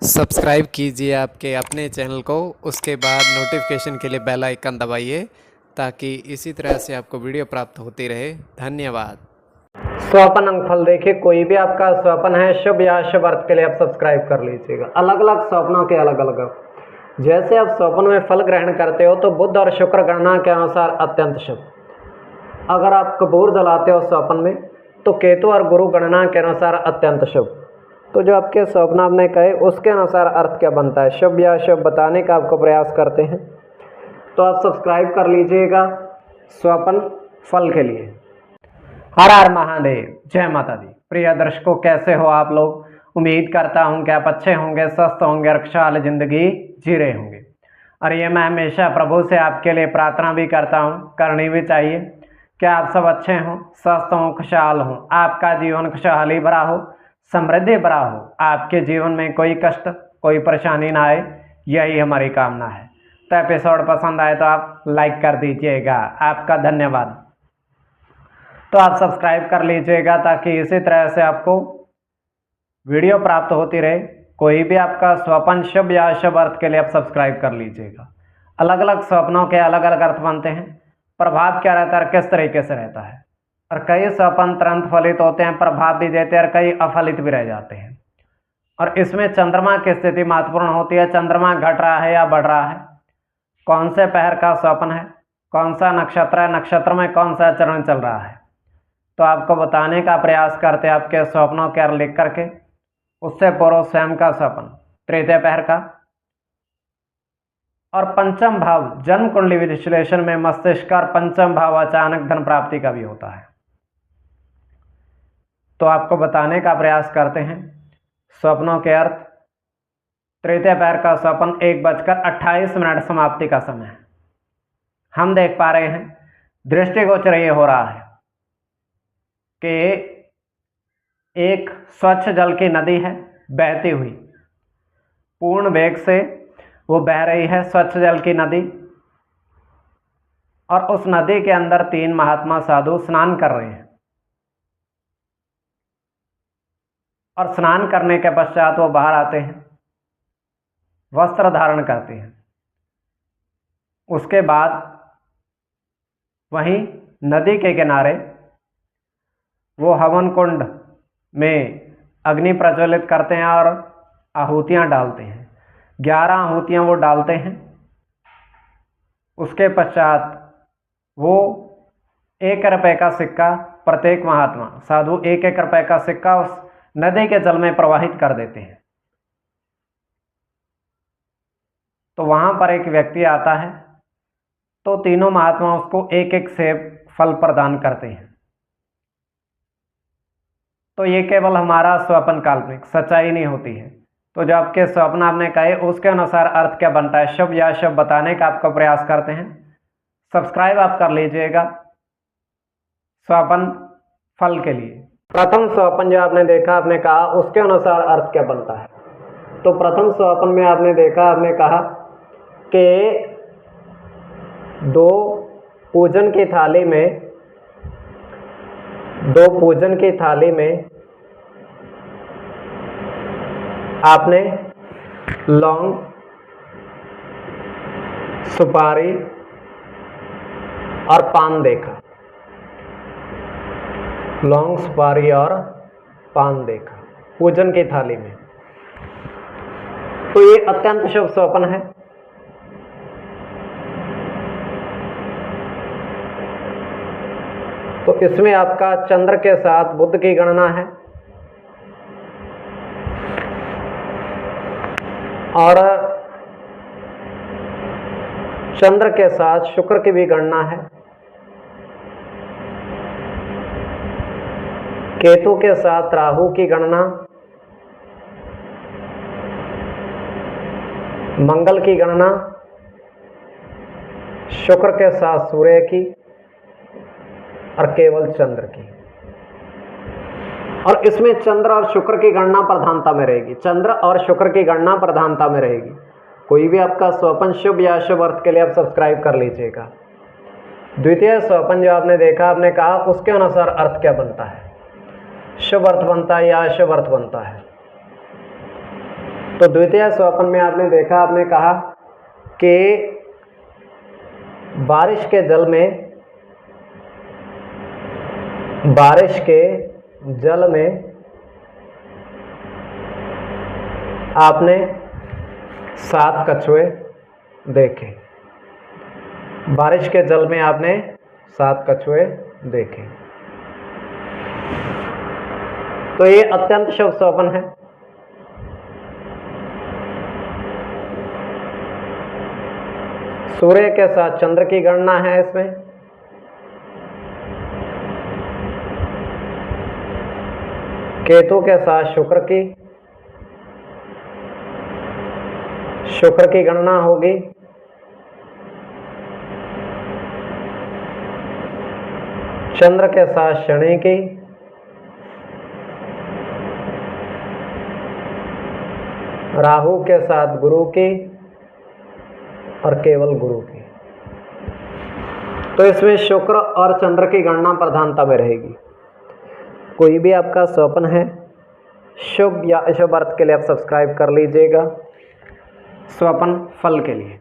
Subscribe कीजिए आपके अपने चैनल को, उसके बाद नोटिफिकेशन के लिए बेल आइकन दबाइए ताकि इसी तरह से आपको वीडियो प्राप्त होती रहे। धन्यवाद। स्वपन अंगफल देखिए, कोई भी आपका स्वपन है शुभ या शुभ अर्थ के लिए आप सब्सक्राइब कर लीजिएगा। अलग अलग स्वप्नों के अलग अलग अर्थ। जैसे आप स्वप्न में फल ग्रहण करते हो तो बुध और शुक्र गणना के अनुसार अत्यंत शुभ। अगर आप कपूर जलाते हो स्वप्न में तो केतु और गुरु गणना के अनुसार अत्यंत शुभ। तो जो आपके स्वप्न आपने कहे उसके अनुसार अर्थ क्या बनता है, शुभ या शुभ बताने का आपको प्रयास करते हैं। तो आप सब्सक्राइब कर लीजिएगा स्वपन फल के लिए। हर हर महादेव, जय माता दी। प्रिय दर्शकों, कैसे हो आप लोग? उम्मीद करता हूं कि आप अच्छे होंगे, स्वस्थ होंगे और खुशहाल जिंदगी जी रहे होंगे। और ये मैं हमेशा प्रभु से आपके लिए प्रार्थना भी करता हूं, करनी भी चाहिए कि आप सब अच्छे हों, स्वस्थ हों, खुशहाल हों, आपका जीवन खुशहाली भरा हो, समृद्धि भरा हो, आपके जीवन में कोई कष्ट कोई परेशानी ना आए, यही हमारी कामना है। तो एपिसोड पसंद आए तो आप लाइक कर दीजिएगा, आपका धन्यवाद। तो आप सब्सक्राइब कर लीजिएगा ताकि इसी तरह से आपको वीडियो प्राप्त होती रहे। कोई भी आपका स्वप्न शुभ या अशुभ अर्थ के लिए आप सब्सक्राइब कर लीजिएगा। अलग अलग स्वप्नों के अलग अलग अर्थ बनते हैं। प्रभाव क्या रहता है, किस तरीके से रहता है। और कई स्वप्न तुरंत फलित होते हैं, प्रभाव भी देते हैं, और कई अफलित भी रह जाते हैं। और इसमें चंद्रमा की स्थिति महत्वपूर्ण होती है। चंद्रमा घट रहा है या बढ़ रहा है, कौन से पहर का स्वप्न है, कौन सा नक्षत्र है, नक्षत्र में कौन सा चरण चल रहा है, तो आपको बताने का प्रयास करते हैं आपके स्वप्नों के अर्थ लिख करके। उससे पूर्व स्वयं का स्वप्न तृतीय पहर का और पंचम भाव जन्म कुंडली विश्लेषण में मस्तिष्क और पंचम भाव अचानक धन प्राप्ति का भी होता है। तो आपको बताने का प्रयास करते हैं स्वप्नों के अर्थ। तृतीय पहर का स्वप्न 1:28 समाप्ति का समय है। हम देख पा रहे हैं दृष्टिगोचर ये हो रहा है कि एक स्वच्छ जल की नदी है बहती हुई, पूर्ण वेग से वो बह रही है स्वच्छ जल की नदी। और उस नदी के अंदर 3 महात्मा साधु स्नान कर रहे हैं। और स्नान करने के पश्चात वो बाहर आते हैं, वस्त्र धारण करते हैं। उसके बाद वहीं नदी के किनारे वो हवन कुंड में अग्नि प्रज्वलित करते हैं और आहुतियां डालते हैं। 11 आहुतियां वो डालते हैं। उसके पश्चात वो 1 रुपये का सिक्का, प्रत्येक महात्मा साधु 1-1 रुपये का सिक्का उस नदी के जल में प्रवाहित कर देते हैं। तो वहां पर एक व्यक्ति आता है, तो तीनों महात्मा उसको 1-1 सेब फल प्रदान करते हैं। तो ये केवल हमारा स्वप्न काल्पनिक, सच्चाई नहीं होती है। तो जो आपके स्वप्न आपने कहे उसके अनुसार अर्थ क्या बनता है, शुभ या शुभ बताने का आपका प्रयास करते हैं। सब्सक्राइब आप कर लीजिएगा स्वप्न फल के लिए। प्रथम स्वप्न जो आपने देखा, आपने कहा उसके अनुसार अर्थ क्या बनता है। तो प्रथम स्वप्न में आपने देखा, आपने कहा कि 2 पूजन की थाली में आपने लौंग, सुपारी और पान देखा। लौंग, सुपारी और पान देखा पूजन की थाली में। तो ये अत्यंत शुभ स्वप्न है। तो इसमें आपका चंद्र के साथ बुध की गणना है और चंद्र के साथ शुक्र की भी गणना है। केतु के साथ राहु की गणना, मंगल की गणना, शुक्र के साथ सूर्य की और केवल चंद्र की। और इसमें चंद्र और शुक्र की गणना प्रधानता में रहेगी। चंद्र और शुक्र की गणना प्रधानता में रहेगी। कोई भी आपका स्वप्न शुभ या अशुभ अर्थ के लिए आप सब्सक्राइब कर लीजिएगा। द्वितीय स्वप्न जो आपने देखा, आपने कहा उसके अनुसार अर्थ क्या बनता है, शुभ अर्थ बनता है या अशुभ अर्थ बनता है। तो द्वितीय स्वप्न में आपने देखा, आपने कहा कि बारिश के जल में आपने 7 कछुए देखे। बारिश के जल में आपने 7 कछुए देखे। तो ये अत्यंत शुभ स्वप्न है। सूर्य के साथ चंद्र की गणना है इसमें। केतु के साथ शुक्र की गणना होगी। चंद्र के साथ शनि की, राहु के साथ गुरु की और केवल गुरु की। तो इसमें शुक्र और चंद्र की गणना प्रधानता में रहेगी। कोई भी आपका स्वप्न है शुभ या अशुभ अर्थ के लिए आप सब्सक्राइब कर लीजिएगा स्वप्न फल के लिए।